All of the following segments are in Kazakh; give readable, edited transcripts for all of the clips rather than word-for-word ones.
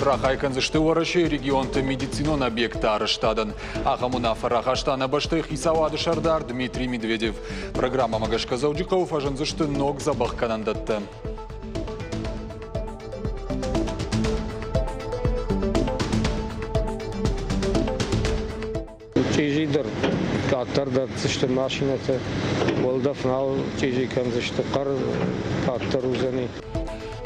Рахайканзышты ораши регионты медицинон объекта арештадын. Ағамуна фарахаштана башты хисавады шардар Дмитрий Медведев. Программа Магашка Заудиков ажанзышты ног забах канандатты. Чижидер каттарда цышты машинаты болдафнал чижи канзышты қар каттар узани.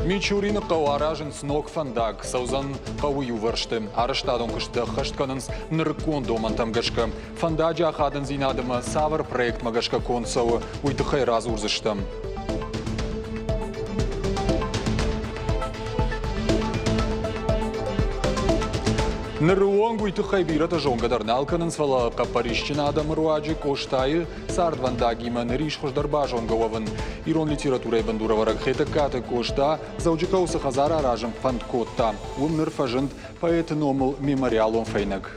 Мичурины қауаражын сног фандаг, саузан қауы юваршты. Арештадон кышты хаштканынс ныркон домантам гашка. Фандаджи ахадын зинадымы савар проект магашка консауы уйдыхай раз урзышты. Ныруонгу уйдыхай бирата жоңгадар налканын свала қапарищина адам руаджи коштайы сардвандагима ныриш хождарба жоңгавын. Ирон литературай бандураварак хетакаты кошта заудикаусы хазара ражым фандкотта. Умныр фажынд поэты номыл мемориалон фейнак.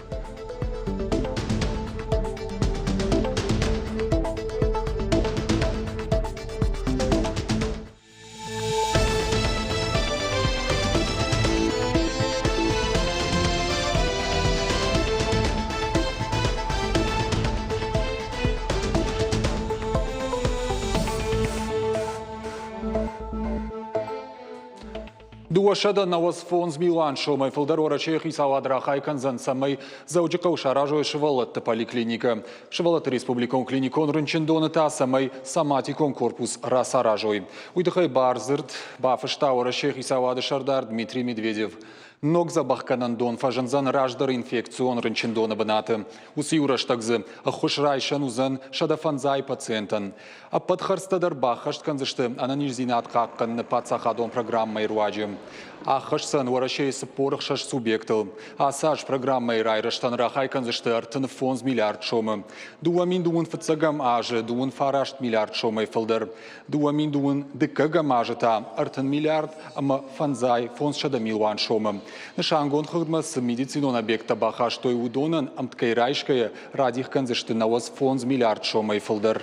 Дуашада навосфонз Милан шомай филдарора чехи савадра хайканзан самай заудикау шаражу шевалатта поликлиника. Шевалатта республикон клиникон рынчендоната самай саматикон корпус расаражой. Уйдыхай барзырд бафыштаура чехи савады шардар Дмитрий Медведев. Ног забахканан дон фажанзан раждар инфекцион рынчендона банаты. Усы юраштагзы ахушрайшан узан шадафанзай пациентан. А подхарстадар бахаштканзышты ананижзинат каккан пацахадон программой руаджи. Ахашсан уарашей спорах шаш субъектал. Асаж программой райраштан рахайканзышты артын фонз миллиард шомы. Дуамин дуун фацагам аже дуун фарашт миллиард шомай филдар. Дуамин дуун дыкагам ажета артын миллиард ама фанзай фонз шада милуан шомы. Нышангон хыгдмас медицинон объекта бахаш той удонан амткай райшкая радих канзышты навоз фонз миллиард шомай филдар.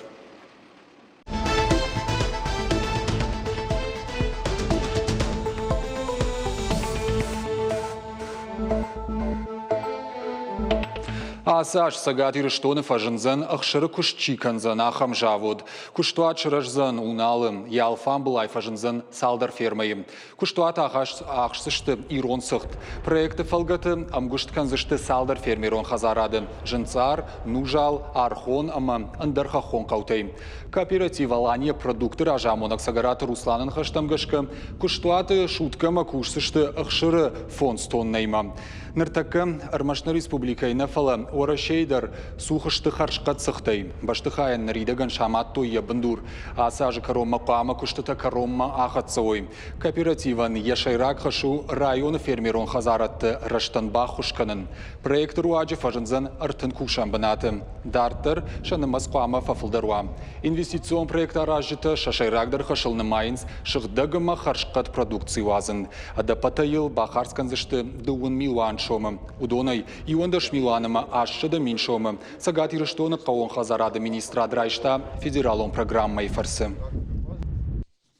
Асаш сагатир штоны фажынзан ахшыры кушчи канзан ахам жавод. Куштуат шыражзан уналым, ялфам былай фажынзан салдар фермайым. Куштуат ахшсышты ирон сыхт. Проекты фалгаты амгушт канзышты салдар фермерон хазарады. Жынцар, нужал, архон ама андархахон каутай. Кооператив алания продукты ражамонак сагараты Русланын хаштамгашка. Куштуаты шуткама кушсышты ахшыры фон стоннайма. Ныртакы Армашны республикай нафала орашейдар сухышты харшқат сықтай. Баштыхайын наридаган шаматту ебіндур. Асажы каромма қуама күштіта каромма ақатсауй. Кооперативан яшайрак хашу районы фермерон хазаратты раштанба хушканын. Проект руаджи фажынзан артын кушан банаты. Дартыр шанымас қуама фафылдаруа. Инвестицион проект аражыты шашайракдар хашылны майынс шықдагыма харшқат продукции вазын. Адапата ел бахарсканзышты дуын милуан шомы. Удонай иондаш милуаныма ашшыда мин шомы. Сагатиры штоны қауын хазарады министра драйшта федералон программай фарсы.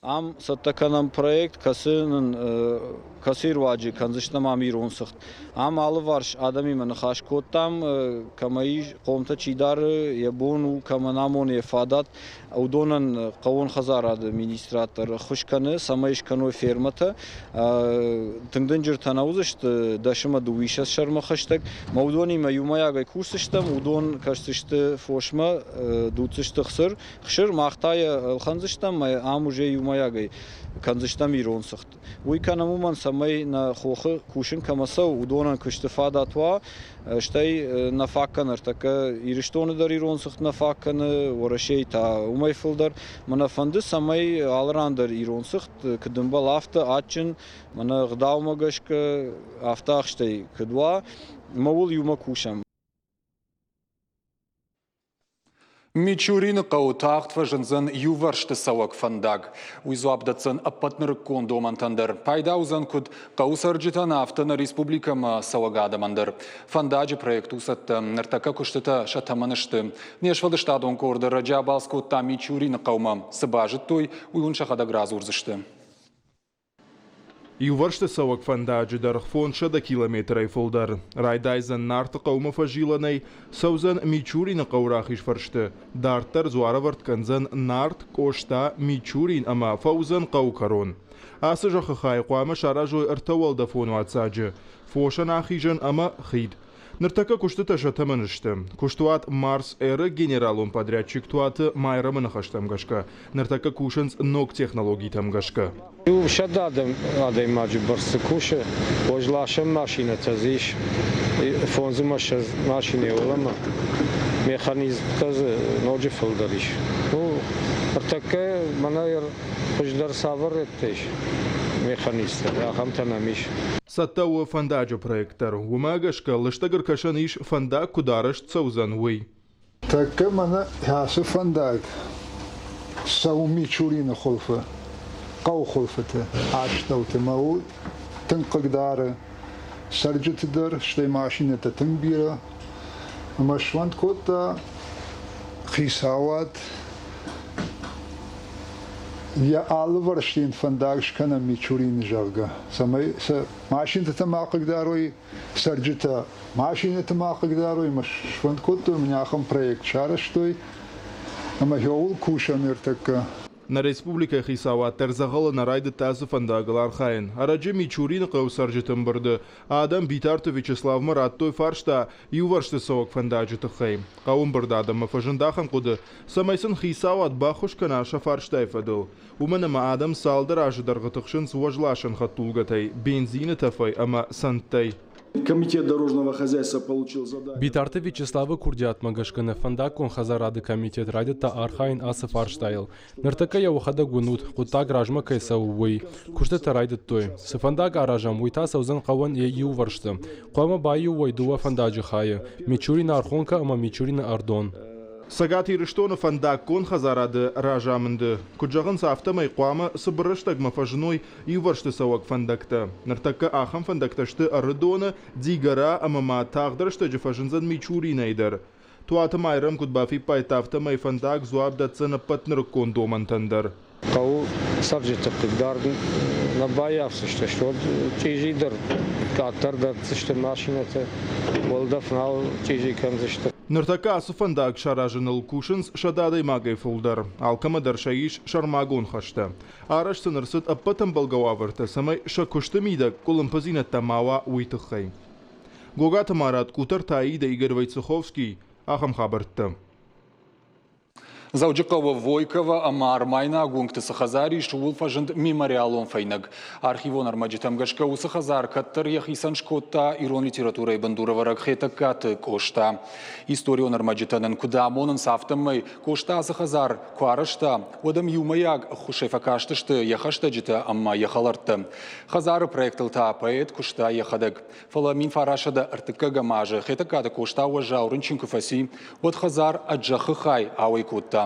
Ам саттаканам проект касыр ваджи канзышнам амир онсыхт. Ам алы варш адами мен хашкоттам камаи қомта чидар ябону каманамон ефадат удонан қауын хазарады министратор хушканы самайшканой фермата тыңдын жыр танаузышты дашыма дуишас шарма хаштаг маудони ма юмаягай курсыштам удон кашсышты фошма дуцышты хсыр хшыр мақтая ханзыштам ам уже юмаягай канзыштам иронсыхт. Уйканамуман самай на хохы кушин камасау удонан кыштыфадатва штай нафакканыр така ириштоны дар иронсыхт нафакканы орашей та умайфылдар манафанды самай алрандар иронсыхт кыдымбал афта атчын мана гдаумагашка афтах штай кыдва мавул юма кушам. Мичурины қаутақт фажынзын юваршты сауак фандаг. Уйзуабдацын аппатныры кондомантандар. Пайда узан күд қаусарджитан автына республикама сауагадамандар. Фандаджи проект усатты. Нартака күштіті шатаманышты. Нешвадыштадон корды раджабалску та Мичурины қаума. Сыбажыт той уйун шахада граз урзышты. Юваршты савак фандаджи дар фон шада километрай фолдар. Райдайзан нарты қаума фажиланай, саузан мичурин қаурахиш фаршты. Дартар зуараварт канзан нарт кошта мичурин ама фаузан қаукарон. Асы жақы хай қуама шаражой ыртауалда фону атсаджы. Фошан ахижан ама хид. Ныртака кушты ташатаманышты. Куштуат Марс эры генералун подрядчик туаты майрамын хаштамгашка. Ныртака кушанс ног технологий тамгашка. Шададам адай маджи барсы куша, ожлашам машина тазиш, фонзу машине олама, механизм тазы ноджи фолдариш. Артака манайр хождар савар еттеш. Механизм, ахам танамиш. Саттау фандаджо проектор. Умагашка лыштагар кашаниш фандак кудараш цаузан уй. Так мана ясы фандак. Сауми чурина холфа. Қау холфата. Аштауты мау. Тынқыгдары. Сарджытыдар. Штай машинета тынбира. Машвант кота. Хисават. Я алварштин фандагш кана мичурин жарга. Самай машина тамақыг дарой сарджита машина тамақыг дарой машвант коту мняхам проект шараштой. Ама ёул кушамир така. На республика Хисава терзагала на райды тазы фандагалар хайын. Араджи мичурин қау сарджитым бұрды. Адам битарты Вячеслав Мараттой фаршта юваршты соғық фандаджиты хай. Қауым бұрды адамы фажындахан құды. Самайсын Хисава атбақуш канаша фарштай фадыл. Уманама адам салдар ажыдарғы тұқшын суажлашын хаттулгатай. Бензины тафай, ама санттай. Комитет дорожного хозяйства получил задание. Битарты Вячеслава Курдиат Магашкана фандак он хазарады комитет радита Архайн Асаф Арштайл. Нартака я ухада гунут, кута гражма кайса увой. Куштата райдат той. Сафандак аражам уйта саузан каван я юваршта. Куама баю уайдува фандаджи хая. Мичурина Архонка, ама Мичурина Ардон. Сагати рештона фандак кон хазарады ражамынды. Куджағын сафтамай қуама сыбырыштаг мафажыной юваршты сауак фандакта. Нартака ахам фандакташты арыдона дигара амама тағдырышты жифажынзан мичуринайдар. Туаты майрам кудбафи пайтафтамай фандак зуабда цена патныр кондомантандар. Қау сарджита қыдардың набаявсы, что чижидер, катардар, что машината, волдафнал чижи канзышты. Ныртака асы фандак шаражыныл кушынс шададай магай фулдар. Алкамадар шаиш шармагон хашта. Араш сынырсыт аппатам балгававырты самай шакушты мида колымпазина тамава уйтықхай. Гогата Марат Кутар Таида Игорь Войцеховский ахам хабарты. Зауджилова Войкова Амар Майна гункты Сахазари шул фажент мемориалон файнаг. Архивон армаджитам гашка у Сахазар каттар яхисан шкота ирон литература и бандурова ракхета каты кошта. Историон армаджитанен кудамонен сафтамай кошта Сахазар куарашта. Одам юмаяг хушефа каштышты яхашта джита амма яхаларты. Хазар проектылта поэт кошта яхадаг. Фаламин фарашада артыка гамажа хета каты кошта уажа урынчинку фаси. Вот Хазар аджахы хай ауай кутта.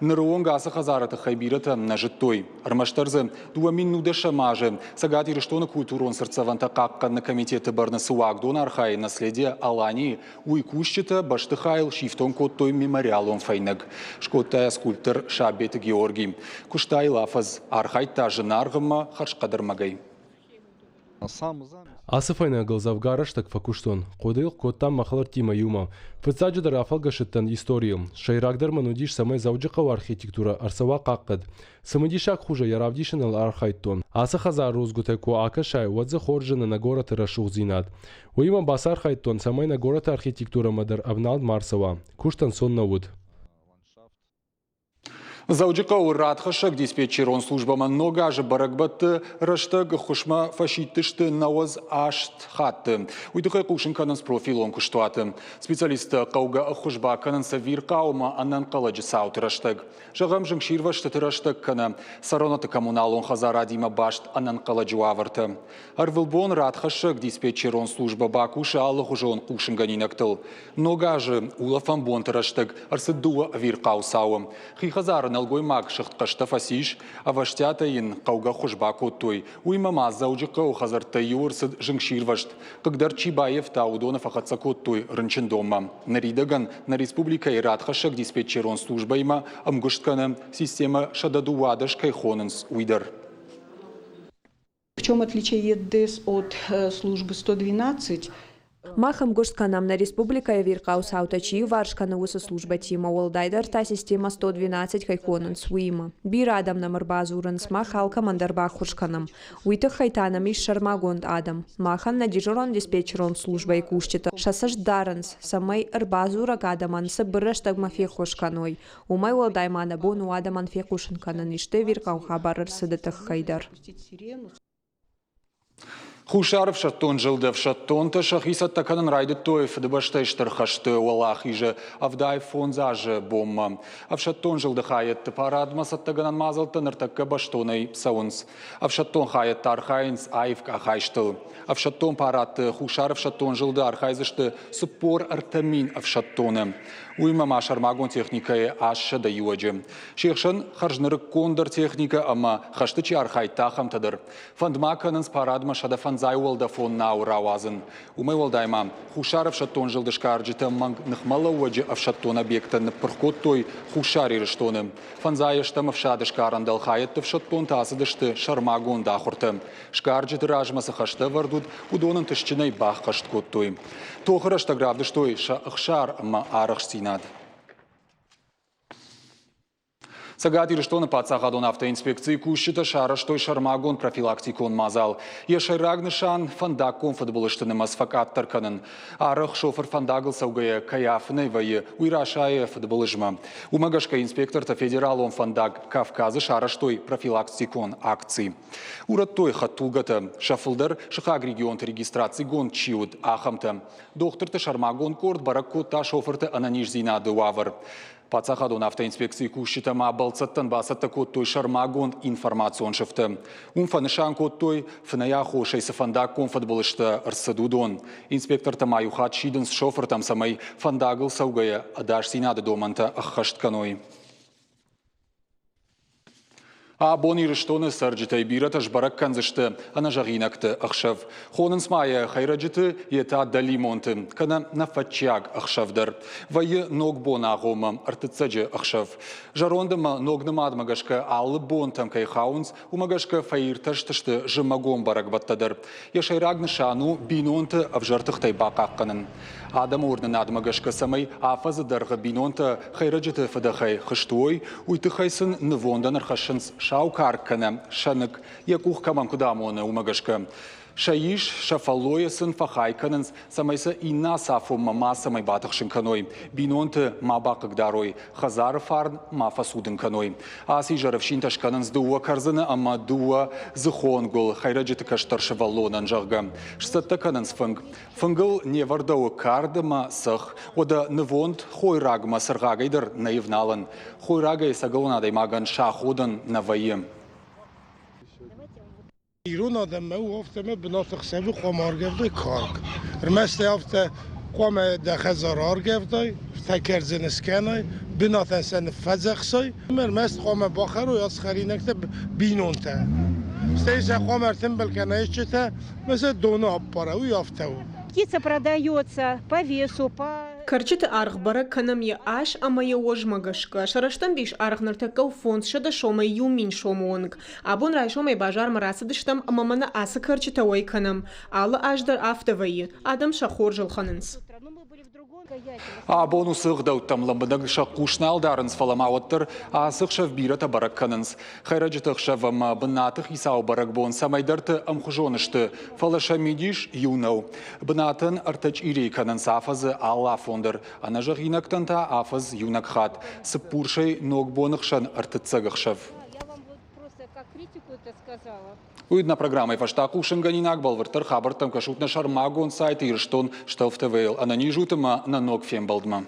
Ныруонга асы хазарата хайбирата нажиттой. Армаштарзы дуамин нудеша маже. Сагати рештона культурон сырцаванта какка на комитеты барнасуак дон архай наследие Алании уйкущита баштыхайл шифтон коттой мемориалон файнаг. Шкоттая скульптор Шабет Георгий. Куштай лафаз архай тажы наргыма харшкадар магай. Асыфайна глазавгараш так факуштон. Кодыл коттам махалар тима юма. Фыцаджидар афалгашыттан историю. Шайрагдар манудиш самай зауджикау архитектура арсава каккад. Самадишак хуже яравдишинал архайтон. Асы хазар розгутайку акашай вадзы хоржина на город рашухзинат. Уима басар хайтон самай на город архитектура мадар авналд Марсова. Куштан сон навуд. Зауджилова радхашак диспетчерон службама ногажы баракбатты раштаг хушма фашиттышты наваз ашт хатты. Уйдықай кушын кананс профилон куштуаты. Специалисты қауға хушба кананса виркаума аннан қаладжы сауты раштаг. Жағам жыңширваштыты раштаг кана саронаты коммуналон хазара дима башт аннан қаладжу аварты. Арвылбон радхашак диспетчерон служба бакуша алы хужон кушын ганинактыл. Ногажы улафан бонты раштаг арсыдуа виркау сауым. Хихазарын алгой маг шахткашта фасиш, а ваштятаин қауға хужба коттой. Уймама зауджилова хазарта юрсыд жыңширвашт. Когда Чибаев таудонов ахатса коттой рынчын дома. Наридаган на республика и радхашак диспетчерон служба има амгушткана система шададувадаш кайхоненс уйдар. чем отличает ДЭС от службы 112? Махам гурсканам на республика Виркау Саутачи, варшкана уса служба тима Уолдайдер, та система 112 хайконан суима. Бирадам на марбазуран с махал командарбах хуршканам. Уйта хайтанам из шармагонд адам. Махан на дежурон диспетчерон служба и кушчета. Шасаш даранс, самай арбазура гадаман сабыраш тагмафе хуршканой. Умай Уолдаймана бону адаман фе кушанканан иште Виркау хабарар садатах хайдар. Хушаров шаттон жылдев шаттон та шахисат таканан райды тоев дыбаштайштар хашты уалах иже авдай фонзаже бомма. Ав шаттон жылды хайет парадма саттаганан мазалтан артакка баштонай саунс. Ав шаттон хайет тархайнс айвк ахайштыл. Ав шаттон парад хушаров шаттон жылды архайзышты суппор артамин ав шаттоны. Уйма машармагон техникае аша да юаджи. Шехшан харжнырык кондар техника ама хаштычи архайтахам тадыр. Фандмакананс парадма шадафан зайвалда фон науравазын. Умай валдайма, хушаров шаттон жылды шкарджита манг нахмала уаджи ав шаттон объекта проход той хушари рештоны. Фанзаяштам ав шадышкарандал хайеттов шаттон тасыдышты шармагон дахурты. Шкарджит ражмасы хашта вардуд удонын тышчинай бах хашткот той. Тохырашта гравдыш той шар ама арахштина. Сагати рештоны пацахадон автоинспекции кущита шараштой шармагон профилактикон мазал. Ешай рагнышан фандакон футболыштыны масфакаттарканын. Арых шофер фандагыл саугая каяфны вайы уйрашая футболыжма. Умагашка инспекторта федералон фандаг Кавказы шараштой профилактикон акции. Ураттой хаттулгата шафылдар шахаг регион регистрации гон чиуд ахамта. Докторты шармагон корд баракота шоферты ананиш зинады уавар. Пацахадон автоинспекции кущита мабалцаттан басатта коттой шармагон информацион шыфты. Фанышан коттой фная хошай сафандак кон футболышты арсадудон. Инспектор тамаю хатшидын с шофертам самай фандагыл саугая адаш синады доманта ахаштканой. А бони рештоны сарджитай бираташ баракканзышты анажагинакты ахшав. Хонын смая хайраджиты ета далимонты, кана нафачяг ахшавдар. Вайы ног бона агома артыцаджи ахшав. Жарондыма ногнымадмагашка аллы бонтам кай хаунс, умагашка фаирташтышты жымагом баракбаттадар. Яшайрагны шану бинонты авжартыхтай бақаққанын. Адам орнын адмагашка самай афазы дарғы бинонты хайраджиты фадахай хыштуой, уйтыхайсын нывондан архашынс шаукаркана, шанык, якух камам кудамоны умагашка. Шаиш, шафалоясын фахайканынс, самайса ина сафу мама самай батахшынканой. Бинонты мабақық дарой, хазары фарн мафасудын каной. Аси жаравшин ташканынс дуа карзаны, ама дуа зыхонгул, хайраджиты каштар шавалонан жағга. Шсатта канынс фынг. Фынгыл невардауы кардыма сых, ода нывонд хойрагма сырғагайдыр наивналын. Хойрагай сагалунадай маган шаходын навайым. ایران آدم او هفته بناسخ سوی قمار گفته کار رمسته هفته قام دخه زرار گفته تکر زنسکنه بناتن سن فزخسای مرمست قام باخر و یاس خرینکته بینونته استیزه قام ارتن بلکنه چته مثل دونه اب پاره و یافته птица продается по весу, по... Карчит архбара канамья аш, а моя ожмагашка. Шараштан биш архнартакал фонд шада шома юмин шомонг. Абон рай шома бажар марасадыштам, а мамана аса карчита ой канам. Алла аждар автоваи. Адам шахор жылханынс. А бонусых дауттам ламбадаг шакушнал дарынс фаламауаттыр, а сықшав бирата баракканынс. Хайраджитых шавам бынатых исау барак бон самайдарты амхужонышты. Фалаша мидиш юнау. Бынатын артач ирейканынс афазы алла фондыр. Анажах инактанта афаз юнакхат. Сыппуршай ногбонықшан артыцагықшав. Уйдна программой фаштаку шанганинак балвартар хабартам кашутна шармагон сайт ирштон шталфтевейл, а на нижутама на ног фембалдма.